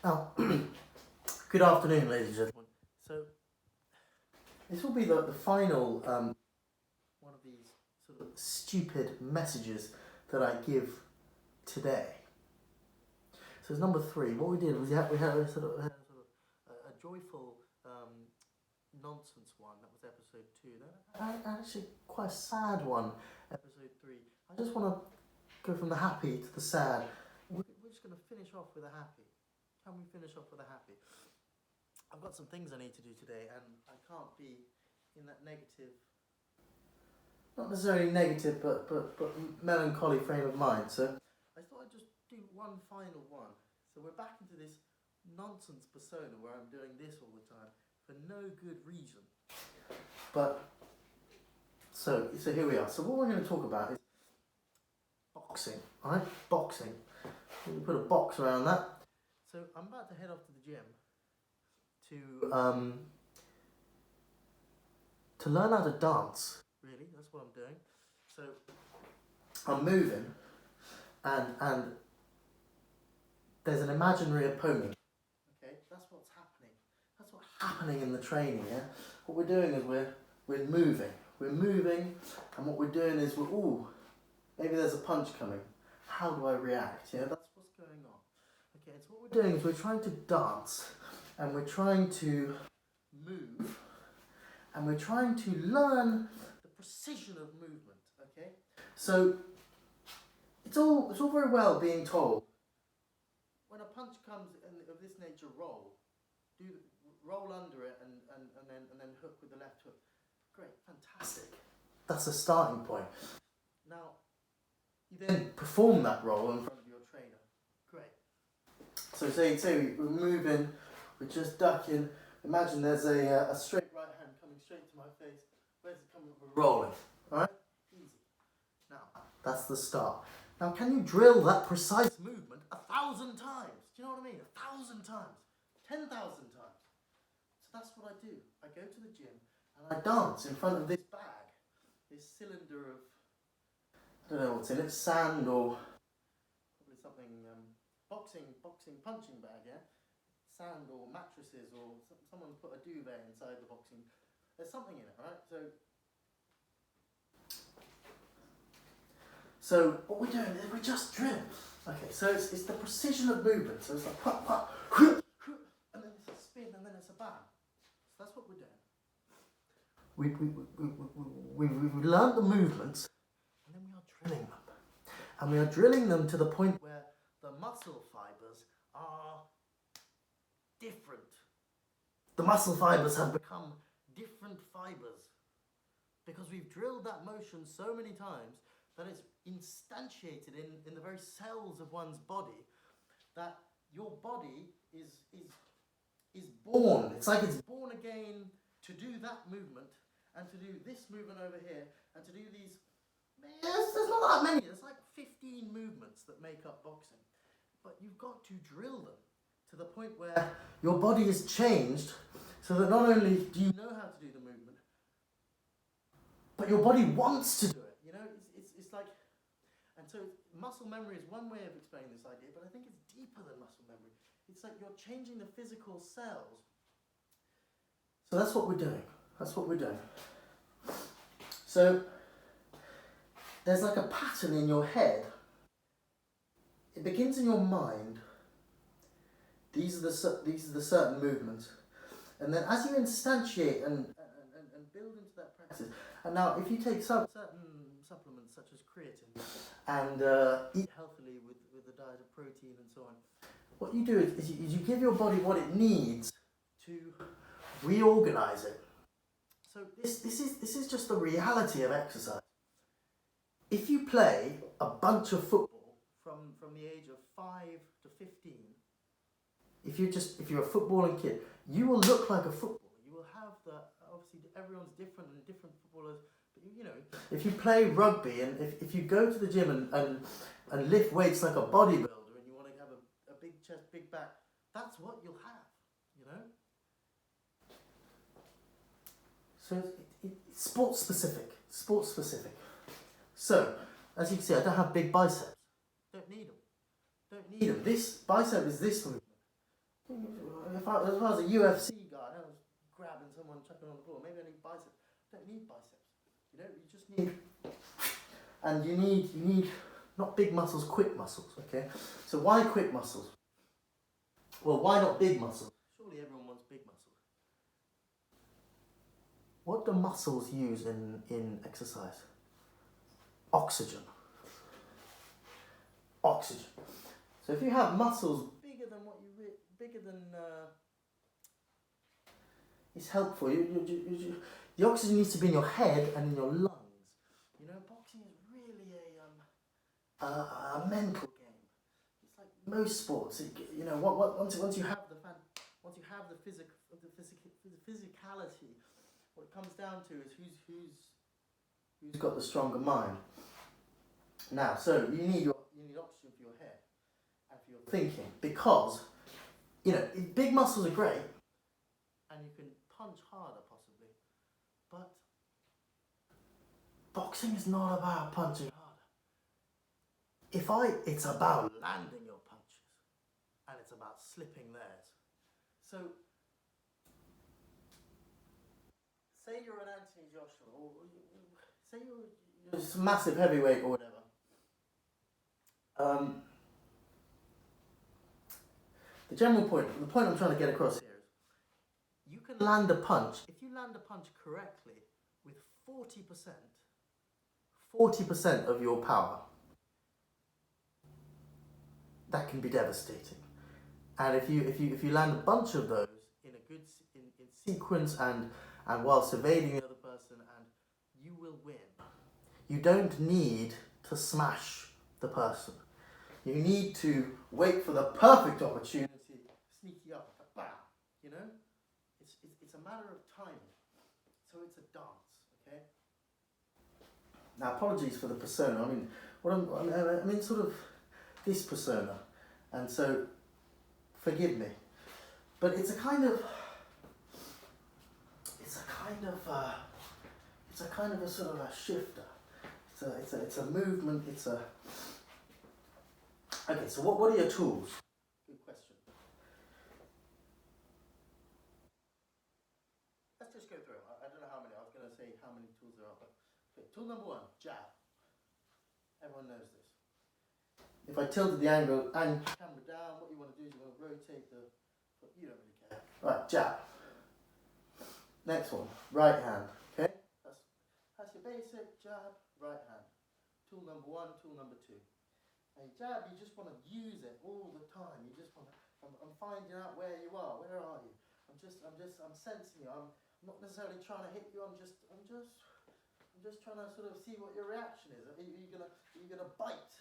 Now, good afternoon, ladies and gentlemen. So, this will be the final one of these sort of stupid messages that I give today. So, it's number 3. What we did was we had a joyful nonsense one. That was episode 2. Actually, quite a sad one, episode 3. I just want to go from the happy to the sad. We're just going to finish off with a happy. Can we finish off with a happy? I've got some things I need to do today, and I can't be in that negative, not necessarily negative, but melancholy frame of mind. So I thought I'd just do one final one. So we're back into this nonsense persona where I'm doing this all the time for no good reason. But so here we are. So what we're going to talk about is boxing. All right, boxing. We put a box around that. So I'm about to head off to the gym to learn how to dance. Really, that's what I'm doing. So I'm moving, and there's an imaginary opponent. Okay, that's what's happening. That's what's happening in the training. Yeah, what we're doing is we're moving. We're moving, and what we're doing is maybe there's a punch coming. How do I react? Yeah, that's what's going on. Okay, so what we're doing is we're trying to dance, and we're trying to move, and we're trying to learn the precision of movement. Okay, so it's all very well being told when a punch comes of this nature, roll under it and then hook with the left hook. Great, fantastic. That's a starting point. Now you then perform that roll in front of your trainer. Great. So say we're moving, we're just ducking. Imagine there's a straight right hand coming straight to my face. Where's it coming? We're rolling. Alright? Easy. Now, that's the start. Now, can you drill that precise movement 1,000 times? Do you know what I mean? 1,000 times. 10,000 times. So that's what I do. I go to the gym and I dance in front of this bag. This cylinder of, I don't know what's in it, sand or probably something, boxing punching bag, yeah? Sand or mattresses or someone's put a duvet inside the boxing. There's something in it, right? So what we're doing is we just drill. Okay, so it's the precision of movement. So it's like pop, pop, and then it's a spin, and then it's a bang. So that's what we're doing. We've learned the movements, and then we are drilling them. And we are drilling them to the point where the muscle fibers are different. The muscle fibers have become different fibers because we've drilled that motion so many times that it's instantiated in the very cells of one's body, that your body is born. It's like it's born again to do that movement and to do this movement over here and to do these. There's not that many. There's like 15 movements that make up boxing, but you've got to drill them to the point where your body is changed so that not only do you know how to do the movement, but your body wants to do it. You know, it's like, and so muscle memory is one way of explaining this idea, but I think it's deeper than muscle memory. It's like you're changing the physical cells. So that's what we're doing. That's what we're doing. So there's like a pattern in your head. It begins in your mind. These are the certain movements, and then as you instantiate and build into that practice. And now, if you take certain supplements such as creatine and eat healthily with a diet of protein and so on, what you do is you give your body what it needs to reorganize it. So this is just the reality of exercise. If you play a bunch of football from the age of 5 to 15. If you're a footballing kid, you will look like a footballer. You will have obviously everyone's different and different footballers, but you know, if you play rugby and if you go to the gym and lift weights like a bodybuilder and you want to have a big chest, big back, that's what you'll have, you know? So it's sports specific. So, as you can see, I don't have big biceps. Don't need them. This bicep is this movement. If I was a UFC guy, I was grabbing someone, chucking on the floor. Maybe I need biceps. I don't need biceps. You know, you just need, and you need not big muscles, quick muscles. Okay. So why quick muscles? Well, why not big muscles? Surely everyone wants big muscles. What do muscles use in exercise? Oxygen. Oxygen. So if you have muscles bigger than it's helpful. The oxygen needs to be in your head and in your lungs. You know, boxing is really a mental game. It's like most sports. You know, once you have the physicality, what it comes down to is who's got the stronger mind. Now, so you need oxygen for your head and for your thinking, because you know big muscles are great, and you can punch harder possibly, but boxing is not about punching harder. It's about landing your punches, and it's about slipping theirs. So, say you're an Anthony Joshua, or say you're this massive heavyweight or whatever. The point I'm trying to get across here is, you can land a punch. If you land a punch correctly with 40% of your power, that can be devastating. And if you land a bunch of those in sequence and whilst evading the other person, and you will win. You don't need to smash the person. You need to wait for the perfect opportunity, sneak you up, bam. You know, it's a matter of timing. So it's a dance, okay. Now, apologies for the persona. I mean, sort of this persona, and so forgive me, but it's a kind of a sort of a shifter. It's a movement. Okay. So what are your tools? Good question. Let's just go through them. I don't know how many. I was going to say how many tools there are, but okay. Tool number 1, jab. Everyone knows this. If I tilted the camera down, what you want to do is you want to rotate the. You don't really care. Right, jab. Next one, right hand. Okay, that's your basic jab, right hand. Tool number 1, tool number 2. And jab, you just want to use it all the time. You just want to. I'm finding out where you are. Where are you? I'm sensing you. I'm not necessarily trying to hit you. I'm just trying to sort of see what your reaction is. Are you gonna bite?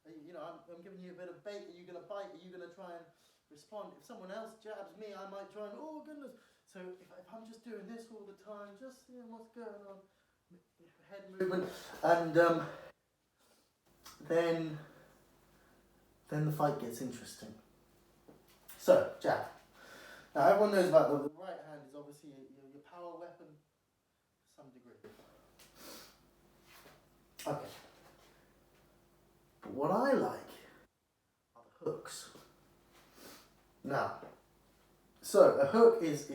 I'm giving you a bit of bait. Are you gonna bite? Are you gonna try and respond? If someone else jabs me, I might try and, oh goodness. So if I'm just doing this all the time, just seeing what's going on, head movement, and then the fight gets interesting. So, jab. Now everyone knows about the right hand is obviously your power weapon to some degree. Okay. But what I like are the hooks. Now, so a hook is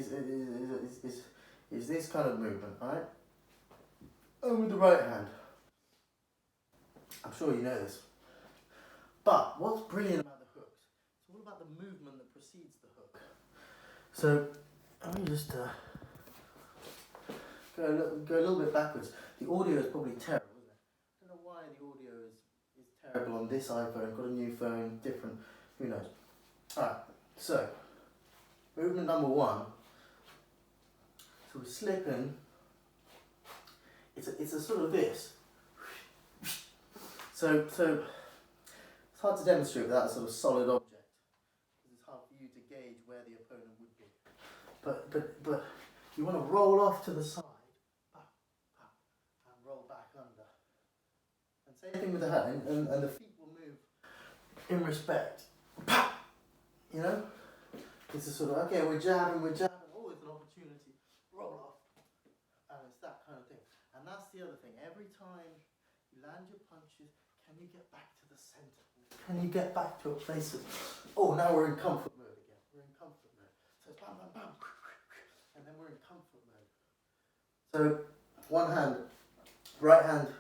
this kind of movement, right? And with the right hand. I'm sure you know this. But what's brilliant about the hooks, it's all about the movement that precedes the hook. So, let me just go a little bit backwards. The audio is probably terrible, isn't it? I don't know why the audio is terrible on this iPhone. Got a new phone, different, who knows. Alright, so, movement number 1. So we're slipping. It's a sort of this. So it's hard to demonstrate without a sort of solid object, because it's hard for you to gauge where the opponent would be. But you want to roll off to the side, and roll back under. And same thing with the hand, and the feet will move in respect. You know, it's a sort of, okay, we're jabbing. Oh, it's an opportunity. Roll off, and it's that kind of thing. And that's the other thing. Every time you land your punches, can you get back to the center? Can you get back to a place of, oh, now we're in comfort mode again. We're in comfort we're in comfort mode. So one hand, right hand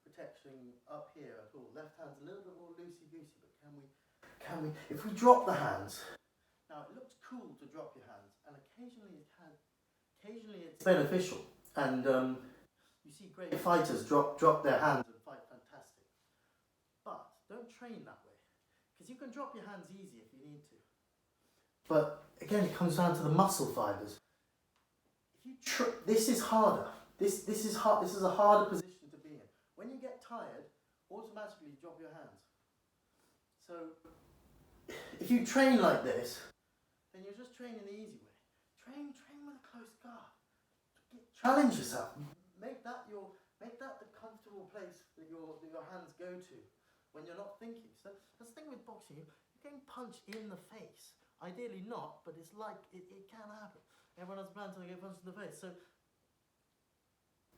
protection up here at all. Left hand's a little bit more loosey-goosey, but can we, if we drop the hands, now it looks cool to drop your hands, and occasionally it's beneficial, and you see great fighters drop their hands and fight fantastic. But don't train that way, because you can drop your hands easy if you need to. But again, it comes down to the muscle fibers. If you this is harder. This is hard. This is a harder position to be in. When you get tired, automatically you drop your hands. So if you train like this, then you're just training the easy way. Train with a close guard. Challenge yourself. Make that the comfortable place that your hands go to when you're not thinking. So that's the thing with boxing. You're getting punched in the face. Ideally not, but it's like it can happen. Everyone has plans to get punched in the face. So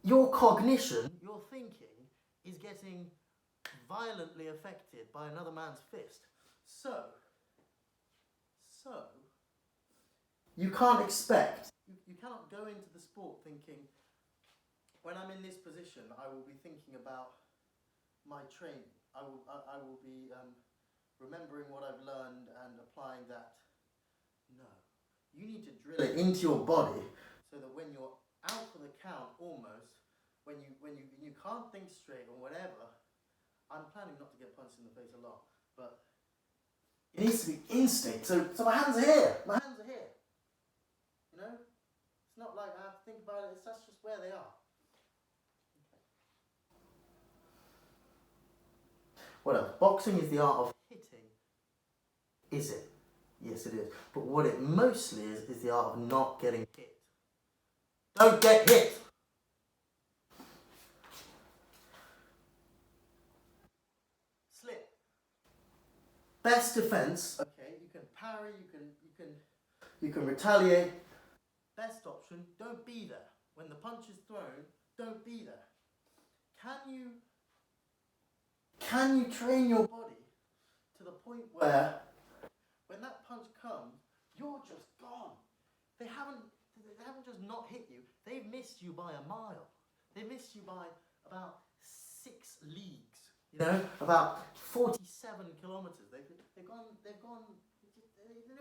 your cognition, your thinking, is getting violently affected by another man's fist. So you can't expect, you cannot go into the sport thinking, when I'm in this position, I will be thinking about my training. I will be remembering what I've learned and applying that. No. You need to drill it into your body so that when you're out for the count, almost, when you can't think straight or whatever, I'm planning not to get punched in the face a lot, but it needs to be instinct. So my hands are here. My hands are here. You know? It's not like I have to think about it. That's just where they are. Okay. What else? Boxing is the art of hitting. Is it? Yes, it is. But what it mostly is the art of not getting hit. Don't get hit! Slip. Best defense. Okay, you can parry, you can retaliate. Best option, don't be there. When the punch is thrown, don't be there. Can you train your body to the point where when that punch comes, you're just gone? They haven't just not hit you, they've missed you by a mile. They missed you by about 6 leagues. You know, about 47 kilometers. They've gone they're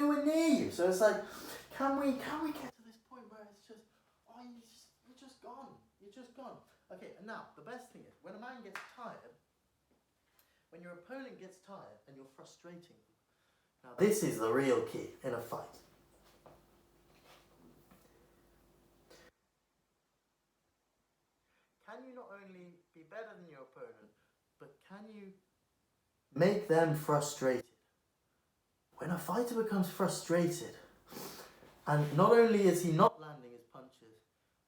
nowhere near you. So it's like, can we get to this point where it's just, you're just gone. You're just gone. Okay, and now the best thing is when a man gets tired, when your opponent gets tired and you're frustrating them. Now this is the real key in a fight. Can you not only be better than your opponent, but can you make them frustrated? When a fighter becomes frustrated, and not only is he not landing his punches,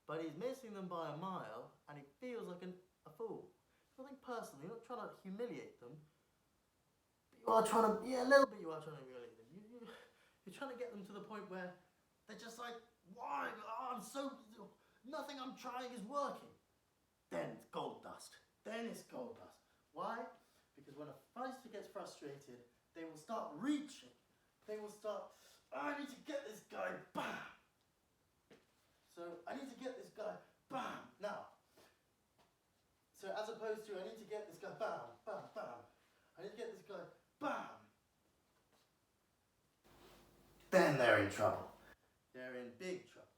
but he's missing them by a mile, and he feels like a fool. Nothing personal, you're not trying to humiliate them, but you are trying to, a little bit you are trying to humiliate them. You're trying to get them to the point where they're just like, why? Nothing I'm trying is working. Then it's gold dust. Why? Because when a fighter gets frustrated, they will start reaching. They will start, I need to get this guy, bam! So, I need to get this guy, bam! Now, so as opposed to, I need to get this guy, bam, bam, bam. I need to get this guy, bam! Then they're in trouble. They're in big trouble.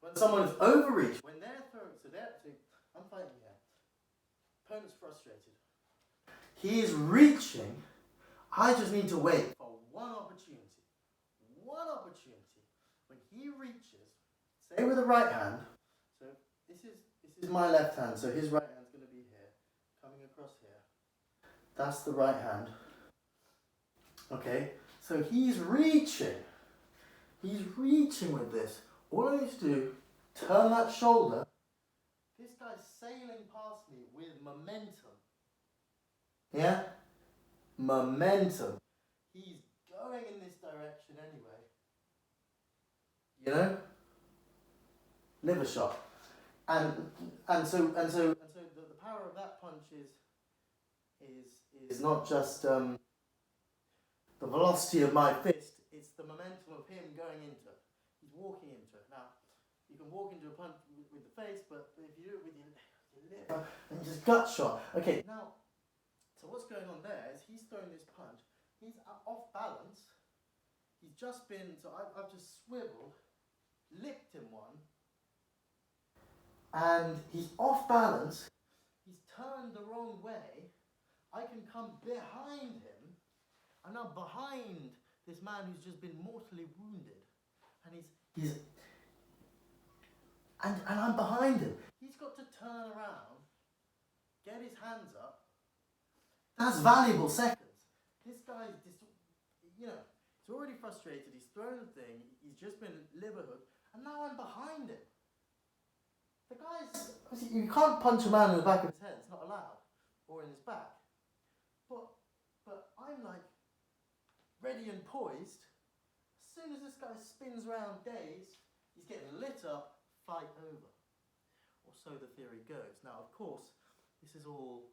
When someone is overreached, when they're throwing, I'm fighting here. Opponent's frustrated. He is reaching. I just need to wait for one opportunity. When he reaches, say with the right hand. So this is my left hand. So his right hand's going to be here, coming across here. That's the right hand. Okay. So he's reaching. He's reaching with this. All I need to do, turn that shoulder. This guy's sailing past me with momentum. Yeah? Momentum. He's going in this direction anyway. You know? Liver shot. And so the power of that punch is not just the velocity of my fist, it's the momentum of him going into it. He's walking into it. Now, You can walk into a punch with the face, but if you do it with your liver, then you just gut shot. Okay, now, so what's going on there is he's throwing this punch. He's off balance. He's just been, so I've just swiveled, licked him one, and he's off balance. He's turned the wrong way. I can come behind him. I'm now behind this man who's just been mortally wounded, and and I'm behind him. He's got to turn around, get his hands up. That's valuable seconds. This guy's just, he's already frustrated. He's thrown the thing. He's just been liver hooked, and now I'm behind him. The guy's, you can't punch a man in the back of his head. It's not allowed, or in his back. But I'm like ready and poised. As soon as this guy spins round, dazed, he's getting lit up. Fight over, or so the theory goes. Now, of course, this is all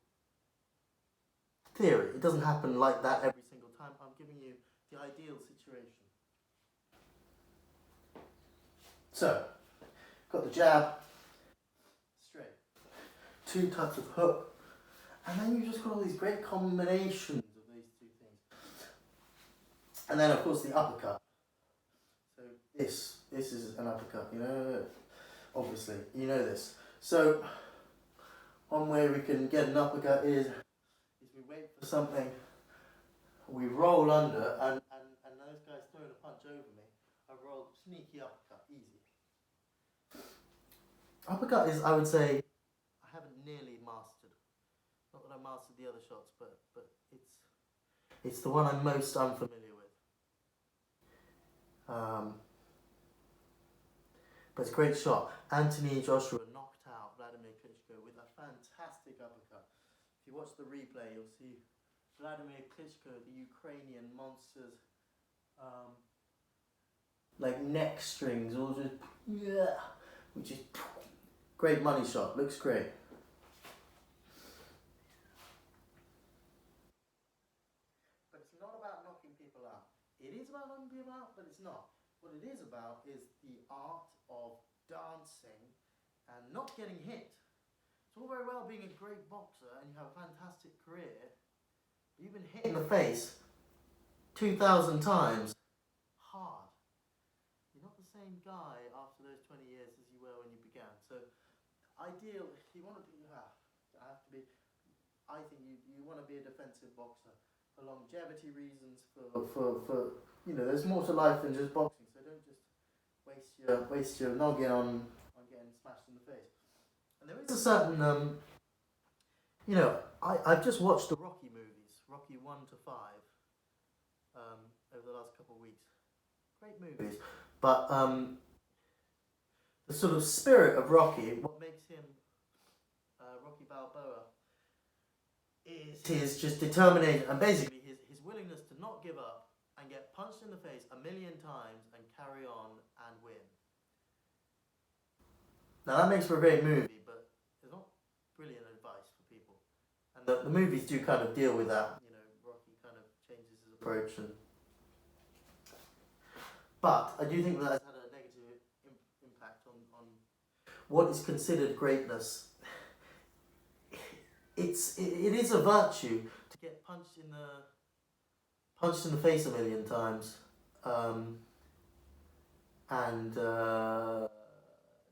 theory. It doesn't happen like that every single time. I'm giving you the ideal situation. So, got the jab, straight, 2 types of hook, and then you just got all these great combinations of these 2 things. And then, of course, the uppercut. So this is an uppercut, obviously, you know this. So, one way we can get an uppercut is we wait for something, we roll under, and those guys throwing a punch over me, I roll sneaky uppercut, easy. Uppercut is, I would say, I haven't nearly mastered. Not that I mastered the other shots, but it's the one I'm most unfamiliar with. But it's a great shot. Anthony Joshua knocked out Vladimir Klitschko with a fantastic uppercut. If you watch the replay, you'll see Vladimir Klitschko, the Ukrainian monsters, like neck strings, all just, which is great money shot. Looks great. But it's not about knocking people out. It is about knocking people out, but it's not. What it is about is the art of dancing and not getting hit. It's all very well being a great boxer and you have a fantastic career, but you've been hit in the face 2,000 times hard. You're not the same guy after those 20 years as you were when you began. So ideal, you want to be, I think you want to be a defensive boxer for longevity reasons, for there's more to life than just boxing, so don't just waste your noggin on getting smashed in the face. And there is a certain, I've just watched the Rocky movies, Rocky 1 to 5, over the last couple of weeks. Great movies. But the sort of spirit of Rocky, what makes him Rocky Balboa, is his just determination and basically his willingness to not give up and get punched in the face 1,000,000 times and carry on and win. Now that makes for a great movie, but it's not brilliant advice for people. And the movies do kind of deal with that. Rocky kind of changes his approach, but I do think that has had a negative impact on what is considered greatness. It is a virtue to get punched in the face 1,000,000 times, and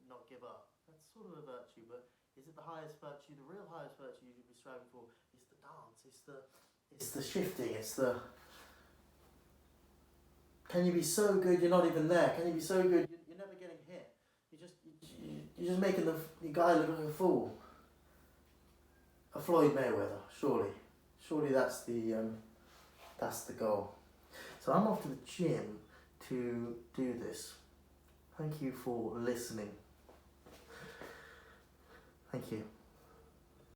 not give up. That's sort of a virtue, but is it the highest virtue? The real highest virtue you should be striving for is the dance. It's the shifting. It's the. Can you be so good you're not even there? Can you be so good you're never getting hit? You're just making the guy look like a fool. A Floyd Mayweather, surely. Surely that's the goal. So I'm off to the gym to do this. Thank you for listening. Thank you.